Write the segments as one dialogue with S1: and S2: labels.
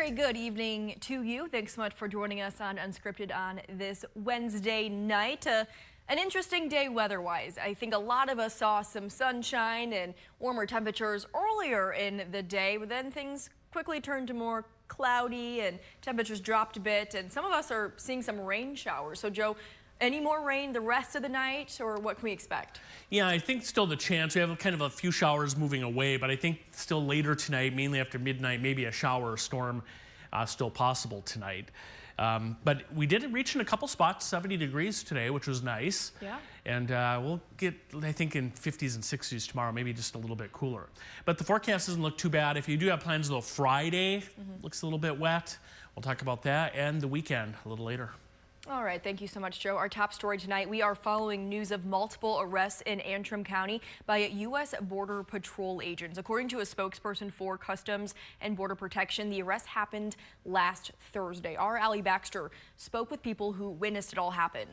S1: very good evening to you. Thanks so much for joining us on Unscripted on this Wednesday night. An interesting day weather-wise. I think a lot of us saw some sunshine and warmer temperatures earlier in the day, but then things quickly turned to more cloudy and temperatures dropped a bit, and some of us are seeing some rain showers. So Joe, any more rain the rest of the night, or what can we expect?
S2: Yeah, I think still the chance. We have kind of a few showers moving away, but I think still later tonight, mainly after midnight, maybe a shower or storm still possible tonight. But we did reach in a couple spots, 70 degrees today, which was nice.
S1: Yeah.
S2: And we'll get, I think, in 50s and 60s tomorrow, maybe just a little bit cooler. But the forecast doesn't look too bad. If you do have plans, though, Friday looks a little bit wet. We'll talk about that and the weekend a little later.
S1: All right, thank you so much, Joe. Our top story tonight, we are following news of multiple arrests in Antrim County by U.S. Border Patrol agents. According to a spokesperson for Customs and Border Protection, the arrest happened last Thursday. Our Allie Baxter spoke with people who witnessed it all happen.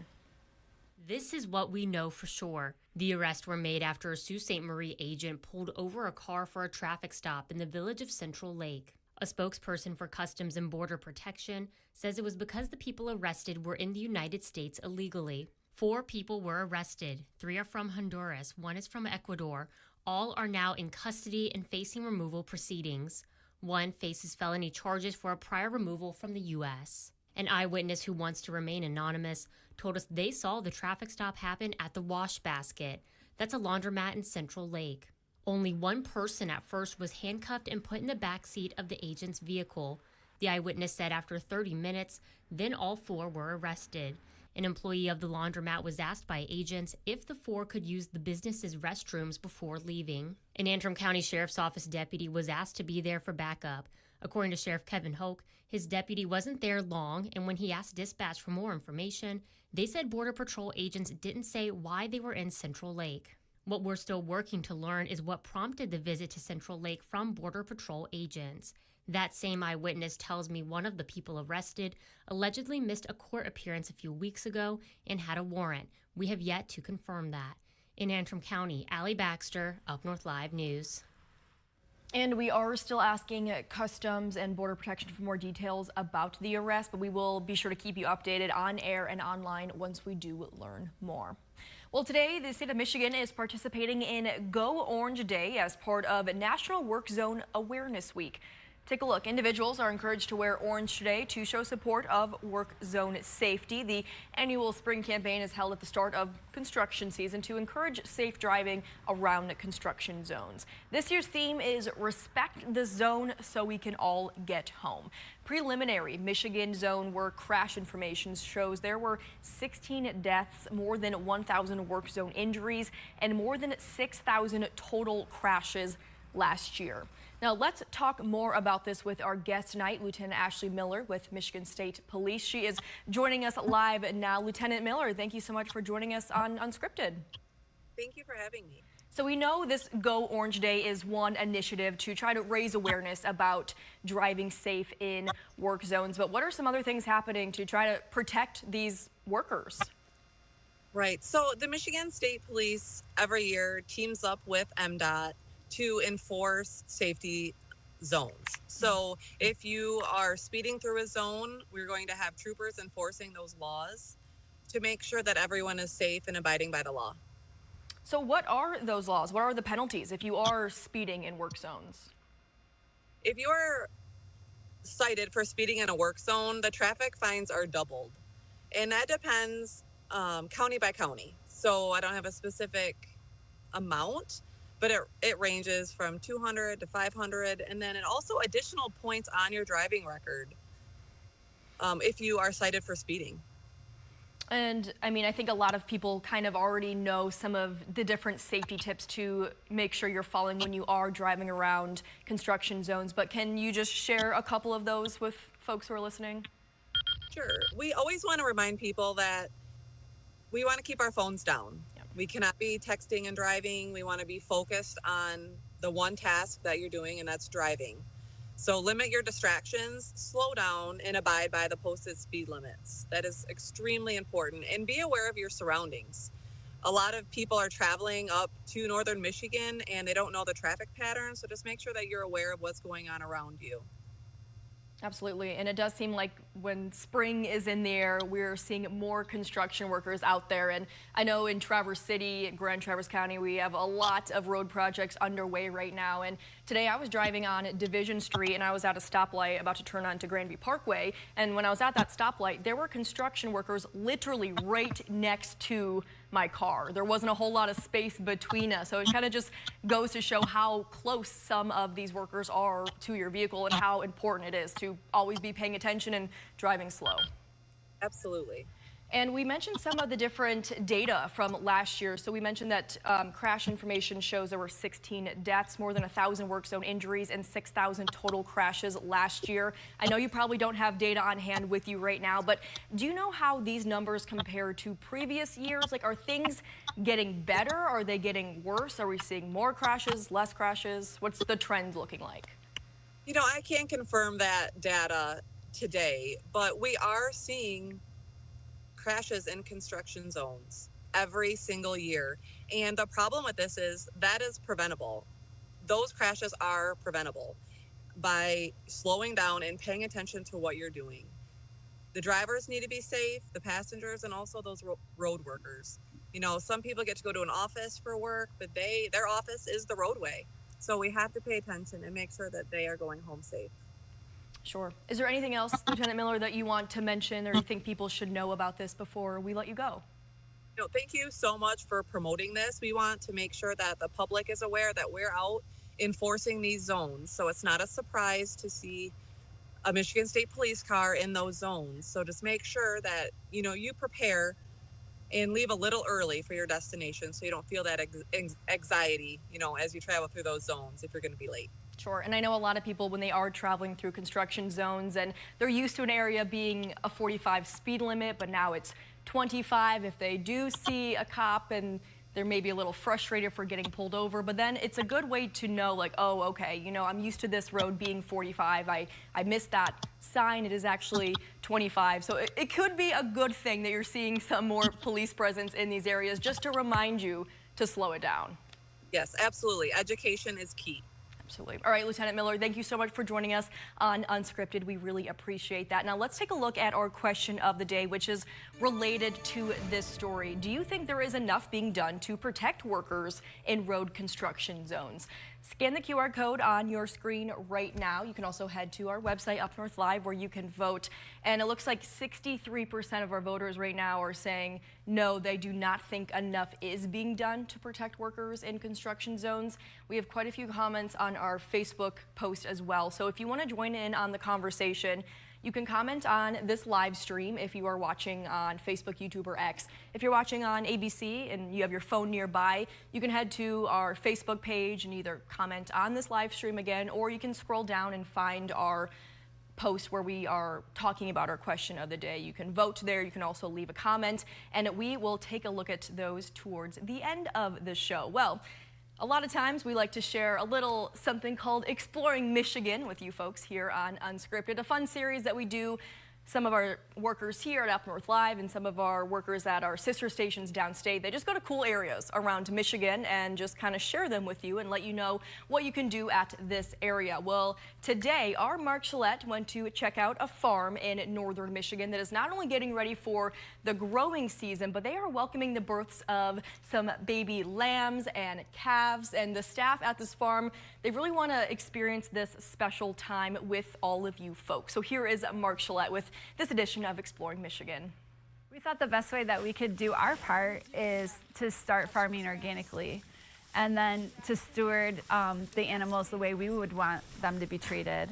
S3: This is what we know for sure. The arrests were made after a Sault Ste. Marie agent pulled over a car for a traffic stop in the village of Central Lake. A spokesperson for Customs and Border Protection says it was because the people arrested were in the United States illegally. 4 people were arrested. 3 are from Honduras, 1 is from Ecuador. All are now in custody and facing removal proceedings. 1 faces felony charges for a prior removal from the U.S. An eyewitness who wants to remain anonymous told us they saw the traffic stop happen at the Wash Basket. That's a laundromat in Central Lake. Only 1 person at first was handcuffed and put in the back seat of the agent's vehicle. The eyewitness said after 30 minutes, then all 4 were arrested. An employee of the laundromat was asked by agents if the 4 could use the business's restrooms before leaving. An Antrim County Sheriff's Office deputy was asked to be there for backup. According to Sheriff Kevin Hoke, his deputy wasn't there long, and when he asked dispatch for more information, they said Border Patrol agents didn't say why they were in Central Lake. What we're still working to learn is what prompted the visit to Central Lake from Border Patrol agents. That same eyewitness tells me one of the people arrested allegedly missed a court appearance a few weeks ago and had a warrant. We have yet to confirm that. In Antrim County, Allie Baxter, UpNorthLive News.
S1: And we are still asking Customs and Border Protection for more details about the arrest, but we will be sure to keep you updated on air and online once we do learn more. Well, today, the state of Michigan is participating in Go Orange Day as part of National Work Zone Awareness Week. Take a look. Individuals are encouraged to wear orange today to show support of work zone safety. The annual spring campaign is held at the start of construction season to encourage safe driving around construction zones. This year's theme is Respect the Zone so we can all get home. Preliminary Michigan zone work crash information shows there were 16 deaths, more than 1,000 work zone injuries, and more than 6,000 total crashes last year. Now let's talk more about this with our guest tonight, Lieutenant Ashley Miller with Michigan State Police. She is joining us live now. Lieutenant Miller, thank you so much for joining us on Unscripted.
S4: Thank you for having me.
S1: So we know this Go Orange Day is one initiative to try to raise awareness about driving safe in work zones, but what are some other things happening to try to protect these workers?
S4: Right, so the Michigan State Police every year teams up with MDOT to enforce safety zones. So if you are speeding through a zone, we're going to have troopers enforcing those laws to make sure that everyone is safe and abiding by the law.
S1: So what are those laws? What are the penalties if you are speeding in work zones?
S4: If you are cited for speeding in a work zone, the traffic fines are doubled. And that depends county by county. So I don't have a specific amount, but it ranges from 200 to 500, and then it also additional points on your driving record if you are cited for speeding.
S1: And I mean, I think a lot of people kind of already know some of the different safety tips to make sure you're following when you are driving around construction zones, but can you just share a couple of those with folks who are listening?
S4: Sure. We always want to remind people that we want to keep our phones down. We cannot be texting and driving. We want to be focused on the one task that you're doing, and that's driving. So limit your distractions, slow down, and abide by the posted speed limits. That is extremely important. And be aware of your surroundings. A lot of people are traveling up to northern Michigan and they don't know the traffic patterns, so just make sure that you're aware of what's going on around you.
S1: Absolutely, and it does seem like when spring is in the air, we're seeing more construction workers out there. And I know in Traverse City, Grand Traverse County, we have a lot of road projects underway right now. And today I was driving on Division Street and I was at a stoplight about to turn onto Grandview Parkway. And when I was at that stoplight, there were construction workers literally right next to my car. There wasn't a whole lot of space between us. So it kind of just goes to show how close some of these workers are to your vehicle and how important it is to always be paying attention and driving slow.
S4: Absolutely.
S1: And we mentioned some of the different data from last year. So we mentioned that crash information shows there were 16 deaths, more than 1,000 work zone injuries, and 6,000 total crashes last year. I know you probably don't have data on hand with you right now, but do you know how these numbers compare to previous years? Like, are things getting better? Are they getting worse? Are we seeing more crashes, less crashes? What's the trend looking like?
S4: You know, I can't confirm that data today, but we are seeing crashes in construction zones every single year. And the problem with this is that is preventable. Those crashes are preventable by slowing down and paying attention to what you're doing. The drivers need to be safe, the passengers, and also those road workers. You know, some people get to go to an office for work, but their office is the roadway. So we have to pay attention and make sure that they are going home safe.
S1: Sure. Is there anything else, Lieutenant Miller, that you want to mention or you think people should know about this before we let you go?
S4: No, thank you so much for promoting this. We want to make sure that the public is aware that we're out enforcing these zones. So it's not a surprise to see a Michigan State Police car in those zones. So just make sure that, you know, you prepare and leave a little early for your destination so you don't feel that anxiety, you know, as you travel through those zones if you're going to be late.
S1: Sure, and I know a lot of people when they are traveling through construction zones and they're used to an area being a 45 speed limit, but now it's 25. If they do see a cop and they're maybe a little frustrated for getting pulled over, but then it's a good way to know, like, oh, okay, you know, I'm used to this road being 45. I missed that sign. It is actually 25. So it could be a good thing that you're seeing some more police presence in these areas just to remind you to slow it down.
S4: Yes, absolutely. Education is key.
S1: Absolutely. All right, Lieutenant Miller, thank you so much for joining us on Unscripted. We really appreciate that. Now let's take a look at our question of the day, which is related to this story. Do you think there is enough being done to protect workers in road construction zones? Scan the QR code on your screen right now. You can also head to our website, UpNorthLive, where you can vote. And it looks like 63% of our voters right now are saying no, they do not think enough is being done to protect workers in construction zones. We have quite a few comments on our Facebook post as well. So if you want to join in on the conversation, you can comment on this live stream if you are watching on Facebook, YouTube, or X. If you're watching on ABC and you have your phone nearby, you can head to our Facebook page and either comment on this live stream again, or you can scroll down and find our post where we are talking about our question of the day. You can vote there. You can also leave a comment, and we will take a look at those towards the end of the show. Well, a lot of times we like to share a little something called Exploring Michigan with you folks here on Unscripted, a fun series that we do. Some of our workers here at UpNorthLive and some of our workers at our sister stations downstate, they just go to cool areas around Michigan and just kind of share them with you and let you know what you can do at this area. Well, today our Mark Gillette went to check out a farm in northern Michigan that is not only getting ready for the growing season, but they are welcoming the births of some baby lambs and calves. And the staff at this farm, they really want to experience this special time with all of you folks. So here is Mark Gillette with this edition of Exploring Michigan.
S5: We thought the best way that we could do our part is to start farming organically and then to steward the animals the way we would want them to be treated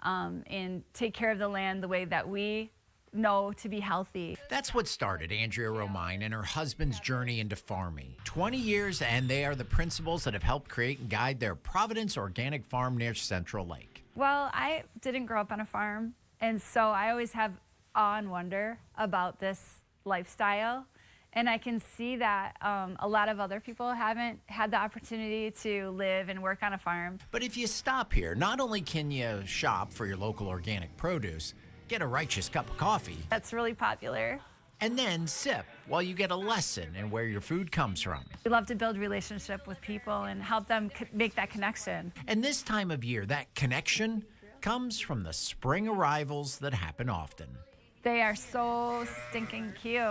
S5: and take care of the land the way that we know to be healthy.
S6: That's what started Andrea Romine and her husband's journey into farming. 20 years, and they are the principals that have helped create and guide their Providence Organic Farm near Central Lake.
S5: Well, I didn't grow up on a farm, and so I always have awe and wonder about this lifestyle. And I can see that a lot of other people haven't had the opportunity to live and work on a farm.
S6: But if you stop here, not only can you shop for your local organic produce, get a righteous cup of coffee,
S5: That's really popular.
S6: and then sip while you get a lesson in where your food comes from.
S5: We love to build relationship with people and help them make that connection.
S6: And this time of year, that connection comes from the spring arrivals that happen often.
S5: They are so stinking cute,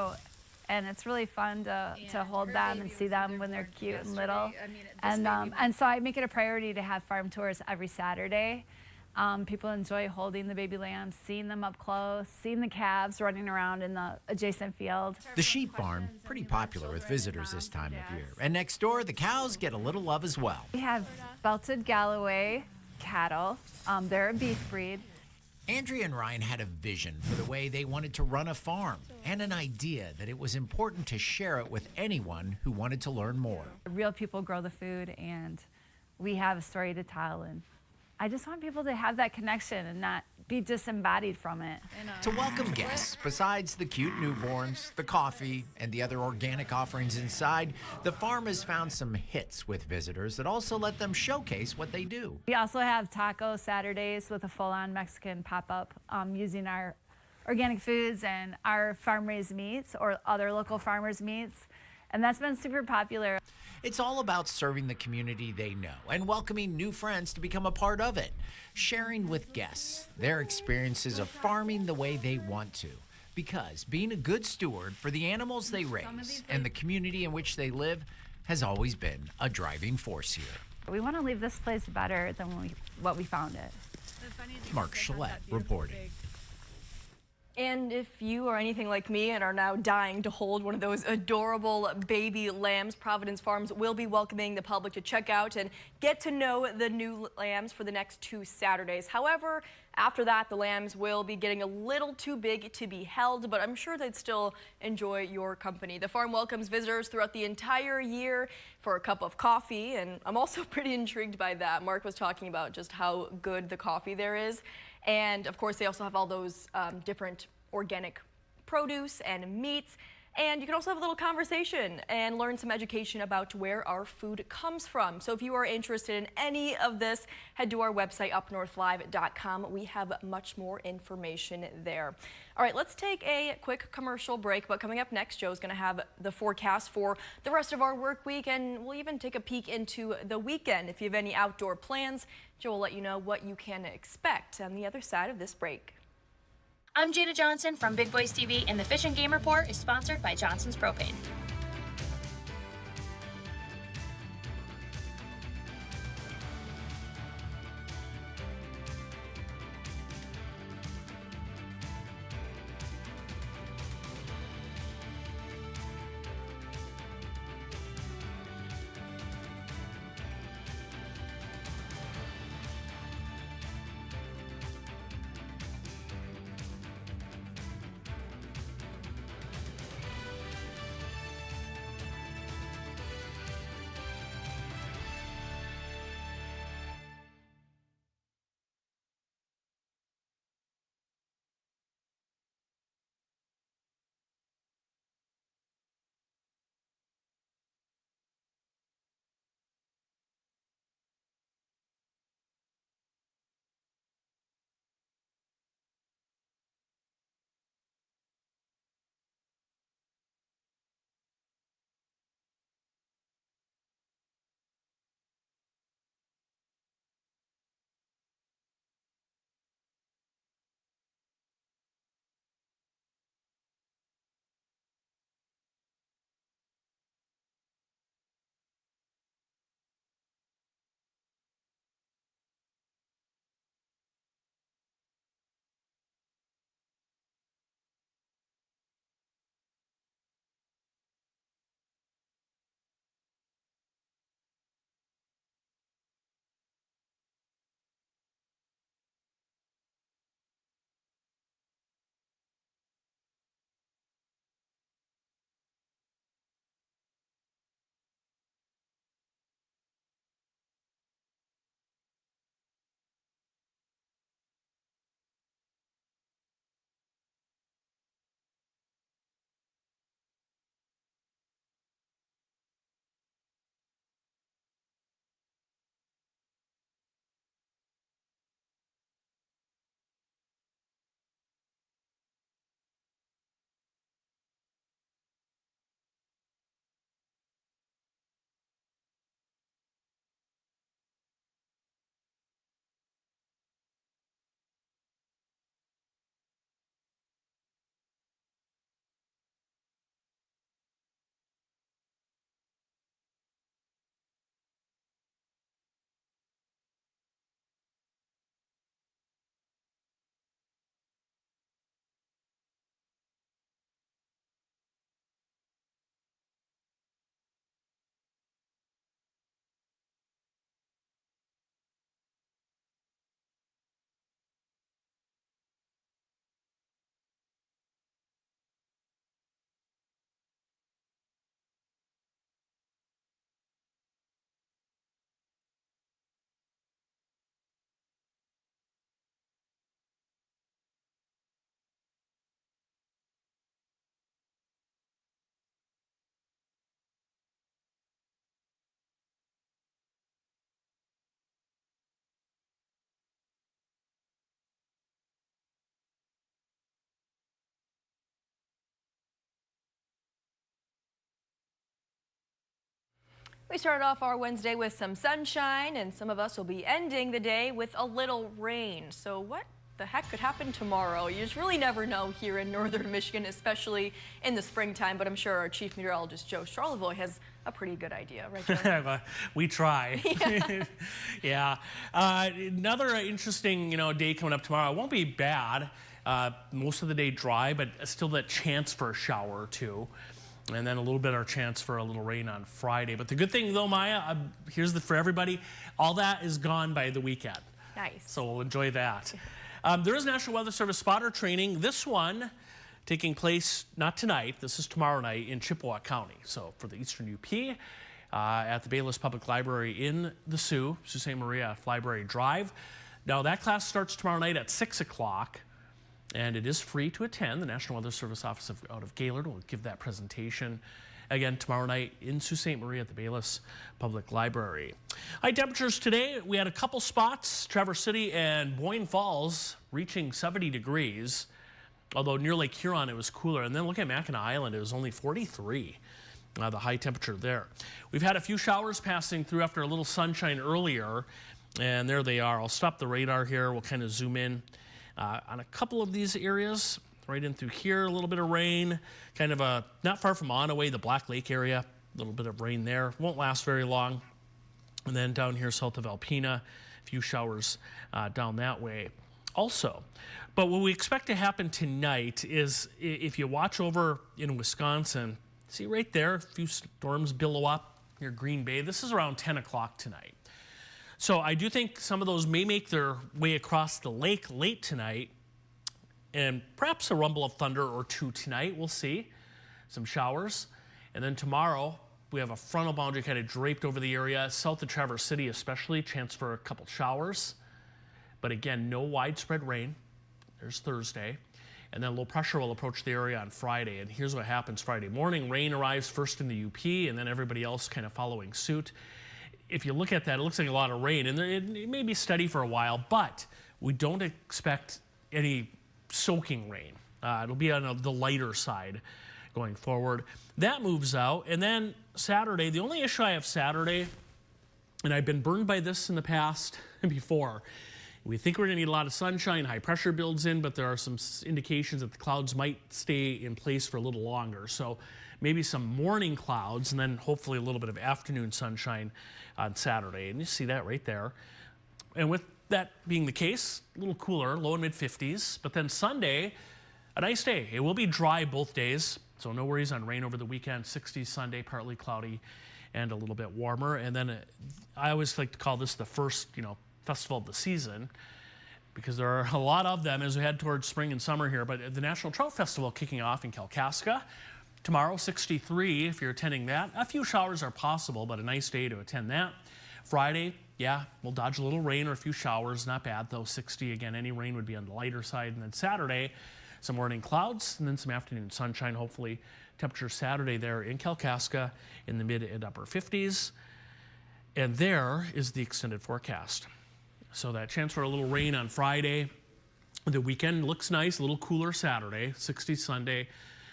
S5: and it's really fun to hold them and see them when they're cute and little. And so I make it a priority to have farm tours every Saturday. People enjoy holding the baby lambs, seeing them up close, seeing the calves running around in the adjacent field.
S6: The sheep barn, pretty popular with visitors this time of year. And next door, the cows get a little love as well.
S5: We have belted Galloway cattle. They're a beef breed.
S6: Andrea and Ryan had a vision for the way they wanted to run a farm and an idea that it was important to share it with anyone who wanted to learn more.
S5: Real people grow the food, and we have a story to tell, and I just want people to have that connection and not be disembodied from it.
S6: To welcome guests, besides the cute newborns, the coffee, and the other organic offerings inside, the farm has found some hits with visitors that also let them showcase what they do.
S5: We also have taco Saturdays with a full-on Mexican pop-up using our organic foods and our farm-raised meats or other local farmers' meats, and that's been super popular.
S6: It's all about serving the community they know and welcoming new friends to become a part of it, sharing with guests their experiences of farming the way they want to. Because being a good steward for the animals they raise and the community in which they live has always been a driving force here.
S5: We want to leave this place better than what we found it.
S6: Mark Chalette reporting.
S1: And if you are anything like me and are now dying to hold one of those adorable baby lambs, Providence Farms will be welcoming the public to check out and get to know the new lambs for the next 2 Saturdays. However, after that, the lambs will be getting a little too big to be held, but I'm sure they'd still enjoy your company. The farm welcomes visitors throughout the entire year for a cup of coffee, and I'm also pretty intrigued by that. Mark was talking about just how good the coffee there is. And of course, they also have all those different organic produce and meats. And you can also have a little conversation and learn some education about where our food comes from. So if you are interested in any of this, head to our website, UpNorthLive.com. We have much more information there. All right, let's take a quick commercial break. But coming up next, Joe's going to have the forecast for the rest of our work week, and we'll even take a peek into the weekend. If you have any outdoor plans, Joe will let you know what you can expect on the other side of this break.
S7: I'm Jada Johnson from Big Boys TV, and the Fish and Game Report is sponsored by Johnson's Propane.
S1: We started off our Wednesday with some sunshine, and some of us will be ending the day with a little rain. So what the heck could happen tomorrow? You just really never know here in northern Michigan, especially in the springtime, but I'm sure our chief meteorologist, Joe Strolivoy, has a pretty good idea, right, Joe?
S2: We try. Yeah. Another interesting, day coming up tomorrow. It won't be bad. Most of the day dry, but still that chance for a shower or two. And then a little bit of chance for a little rain on Friday. But the good thing, though, Maya, for everybody, all that is gone by the weekend.
S1: Nice.
S2: So we'll enjoy that. There is National Weather Service spotter training. This one taking place not tonight. This is tomorrow night in Chippewa County. So for the Eastern UP at the Bayless Public Library in the Sault Ste. Maria Library Drive. Now that class starts tomorrow night at 6 o'clock. And it is free to attend. The National Weather Service office out of Gaylord will give that presentation again tomorrow night in Sault Ste. Marie at the Bayless Public Library. High temperatures today, we had a couple spots, Traverse City and Boyne Falls reaching 70 degrees, although near Lake Huron it was cooler. And then look at Mackinac Island, it was only 43, the high temperature there. We've had a few showers passing through after a little sunshine earlier, and there they are. I'll stop the radar here, we'll kind of zoom in. On a couple of these areas, right in through here, a little bit of rain, kind of not far from Onaway, the Black Lake area, a little bit of rain there. Won't last very long. And then down here south of Alpena, a few showers down that way also. But what we expect to happen tonight is if you watch over in Wisconsin, see right there, a few storms billow up near Green Bay. This is around 10 o'clock tonight. So I do think some of those may make their way across the lake late tonight, and perhaps a rumble of thunder or two tonight. We'll see. Some showers. And then tomorrow, we have a frontal boundary kind of draped over the area, south of Traverse City especially, chance for a couple showers. But again, no widespread rain. There's Thursday. And then low pressure will approach the area on Friday. And here's what happens Friday morning. Rain arrives first in the UP, and then everybody else kind of following suit. If you look at that, it looks like a lot of rain, and it may be steady for a while, but we don't expect any soaking rain. It'll be on the lighter side going forward. That moves out, and then Saturday, the only issue I have Saturday, and I've been burned by this in the past before, we think we're going to need a lot of sunshine, high pressure builds in, but there are some indications that the clouds might stay in place for a little longer. So maybe some morning clouds, and then hopefully a little bit of afternoon sunshine on Saturday. And you see that right there. And with that being the case, a little cooler, low and mid 50s. But then Sunday, a nice day. It will be dry both days, so no worries on rain over the weekend. 60s Sunday, partly cloudy and a little bit warmer. And then I always like to call this the first, festival of the season, because there are a lot of them as we head towards spring and summer here. But the National Trout Festival kicking off in Kalkaska. Tomorrow, 63, if you're attending that. A few showers are possible, but a nice day to attend that. Friday, yeah, we'll dodge a little rain or a few showers. Not bad, though. 60, again, any rain would be on the lighter side. And then Saturday, some morning clouds and then some afternoon sunshine, hopefully. Temperature Saturday there in Kalkaska in the mid and upper 50s. And there is the extended forecast. So that chance for a little rain on Friday. The weekend looks nice, a little cooler Saturday, 60 Sunday.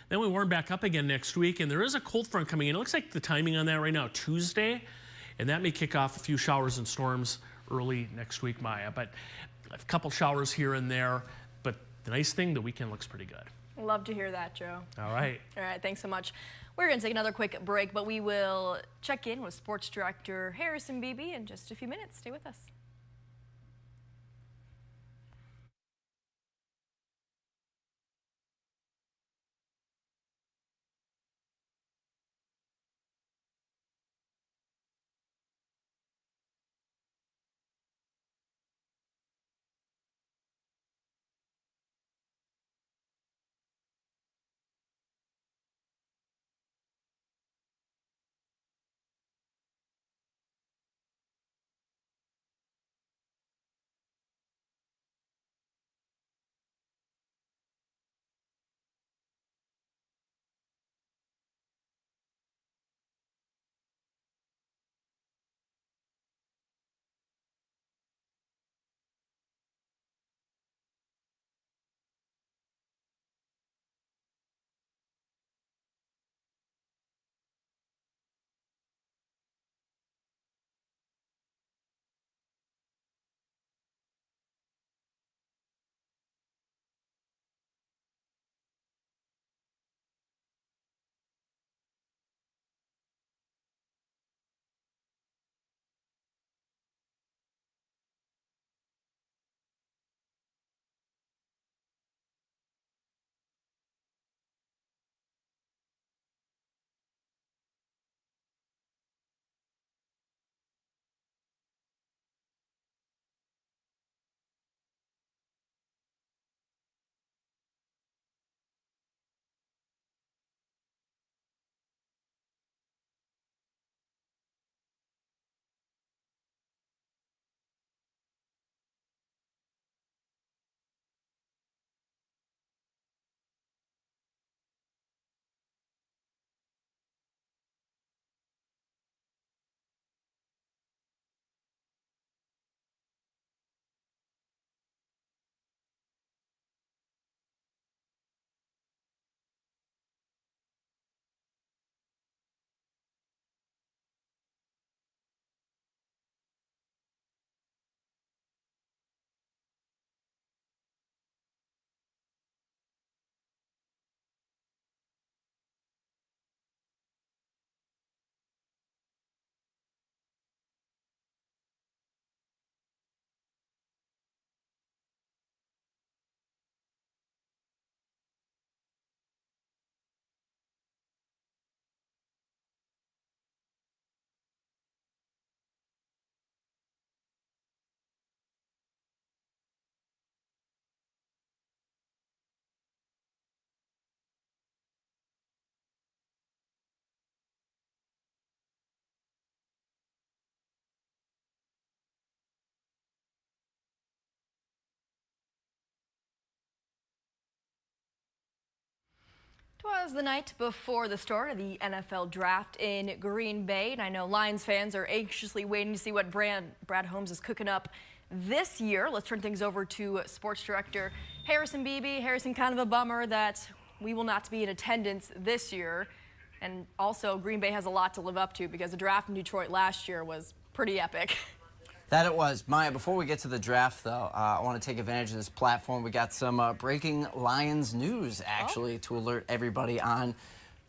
S2: Then we warm back up again next week, and there is a cold front coming in. It looks like the timing on that right now, Tuesday, and that may kick off a few showers and storms early next week, Maya. But a couple showers here and there, but the nice thing, the weekend looks pretty good.
S1: Love to hear that, Joe.
S2: All right.
S1: All right, thanks so much. We're going to take another quick break, but we will check in with Sports Director Harrison Beebe in just a few minutes. Stay with us. It was the night before the start of the NFL draft in Green Bay, and I know Lions fans are anxiously waiting to see what Brad Holmes is cooking up this year. Let's turn things over to sports director Harrison Beebe. Harrison, kind of a bummer that we will not be in attendance this year. And also, Green Bay has a lot to live up to because the draft in Detroit last year was pretty epic.
S8: That it was. Maya, before we get to the draft, though, I want to take advantage of this platform. We got some breaking Lions news, actually, to alert everybody on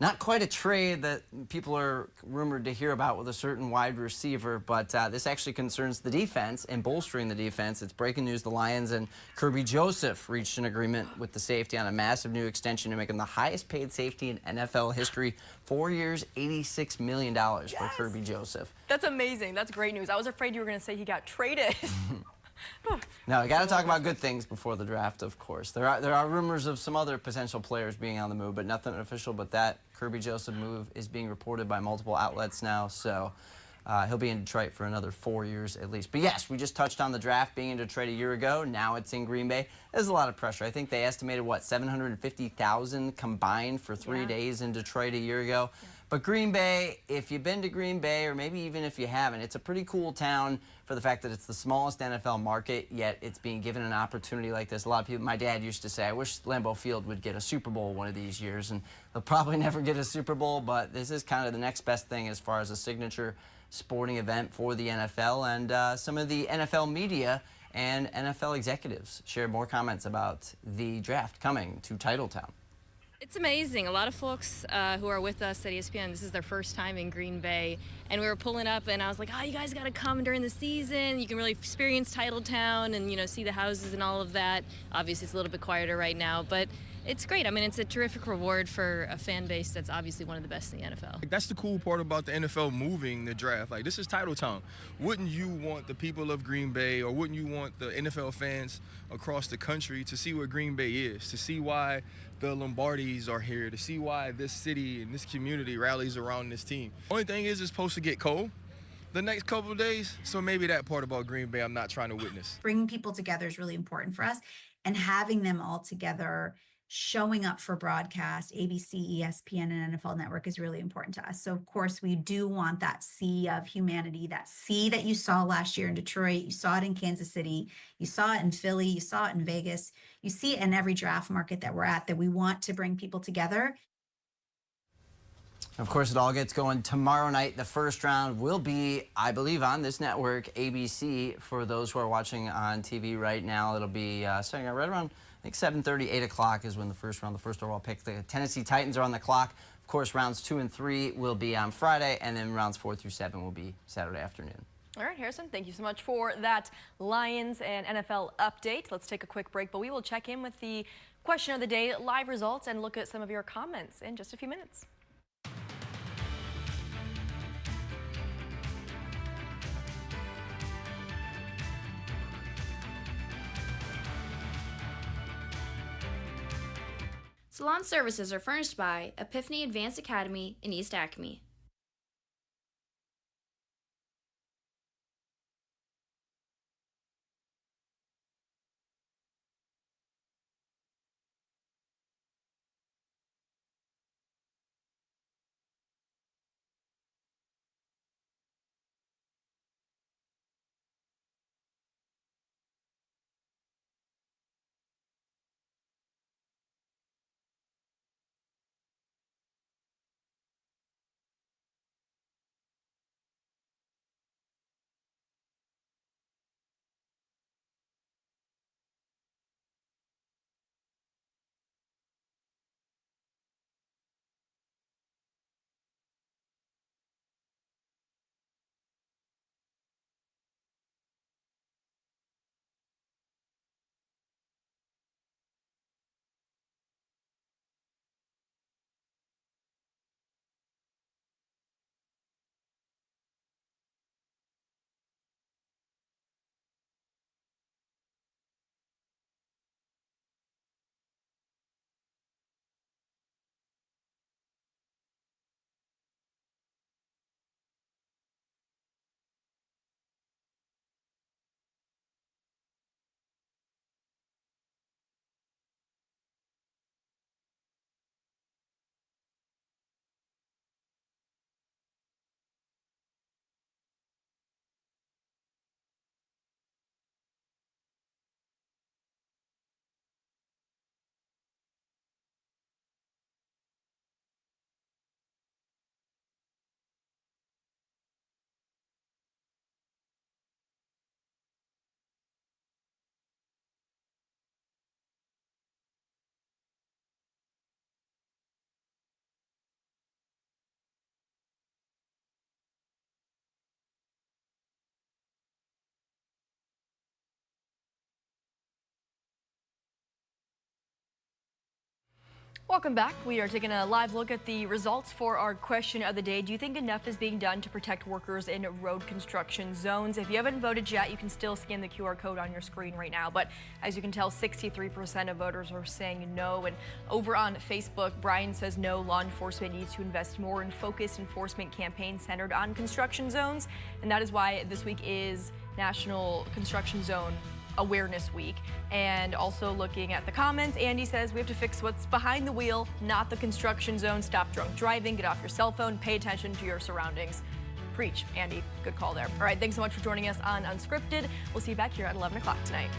S8: not quite a trade that people are rumored to hear about with a certain wide receiver, but this actually concerns the defense and bolstering the defense. It's breaking news. The Lions and Kirby Joseph reached an agreement with the safety on a massive new extension to make him the highest paid safety in NFL history. 4 years, $86 million for Kirby Joseph.
S1: That's amazing. That's great news. I was afraid you were going to say he got traded.
S8: No, we got to talk about good things before the draft, of course. There are rumors of some other potential players being on the move, but nothing official. But that Kirby Joseph move is being reported by multiple outlets now, so he'll be in Detroit for another 4 years at least. But yes, we just touched on the draft being in Detroit a year ago. Now it's in Green Bay. There's a lot of pressure. I think they estimated, what, 750,000 combined for 3 days in Detroit a year ago. Yeah. But Green Bay, if you've been to Green Bay, or maybe even if you haven't, it's a pretty cool town for the fact that it's the smallest NFL market, yet it's being given an opportunity like this. A lot of people, my dad used to say, I wish Lambeau Field would get a Super Bowl one of these years, and they'll probably never get a Super Bowl, but this is kind of the next best thing as far as a signature sporting event for the NFL. And some of the NFL media and NFL executives shared more comments about the draft coming to Titletown.
S9: It's amazing. A lot of folks who are with us at ESPN, this is their first time in Green Bay, and we were pulling up, and I was like, oh, you guys got to come during the season. You can really experience Titletown and, you know, see the houses and all of that. Obviously, it's a little bit quieter right now, but it's great. I mean, it's a terrific reward for a fan base that's obviously one of the best in the NFL.
S10: That's the cool part about the NFL moving the draft. Like, this is Titletown. Wouldn't you want the people of Green Bay, or wouldn't you want the NFL fans across the country to see what Green Bay is, to see why the Lombardis are here, to see why this city and this community rallies around this team? Only thing is, it's supposed to get cold the next couple of days, so maybe that part about Green Bay I'm not trying to witness.
S11: Bringing people together is really important for us, and having them all together showing up for broadcast, ABC, ESPN, and NFL Network is really important to us. So, of course, we do want that sea of humanity, that sea that you saw last year in Detroit. You saw it in Kansas City. You saw it in Philly. You saw it in Vegas. You see it in every draft market that we're at, that we want to bring people together.
S8: Of course, it all gets going tomorrow night. The first round will be, I believe, on this network, ABC. For those who are watching on TV right now, it'll be starting right around, I think, 7:30, 8 o'clock is when the first overall pick. The Tennessee Titans are on the clock. Of course, rounds 2 and 3 will be on Friday, and then rounds 4 through 7 will be Saturday afternoon.
S1: All right, Harrison, thank you so much for that Lions and NFL update. Let's take a quick break, but we will check in with the question of the day, live results, and look at some of your comments in just a few minutes.
S12: Salon services are furnished by Epiphany Advanced Academy in East Acme.
S1: Welcome back. We are taking a live look at the results for our question of the day. Do you think enough is being done to protect workers in road construction zones? If you haven't voted yet, you can still scan the QR code on your screen right now. But as you can tell, 63% of voters are saying no. And over on Facebook, Brian says no, law enforcement needs to invest more in focused enforcement campaigns centered on construction zones. And that is why this week is National Construction Zone Awareness Week. And also looking at the comments, Andy says we have to fix what's behind the wheel, not the construction zone. Stop drunk driving, get off your cell phone, pay attention to your surroundings. Preach, Andy. Good call there. All right, thanks so much for joining us on Unscripted. We'll see you back here at 11 o'clock tonight.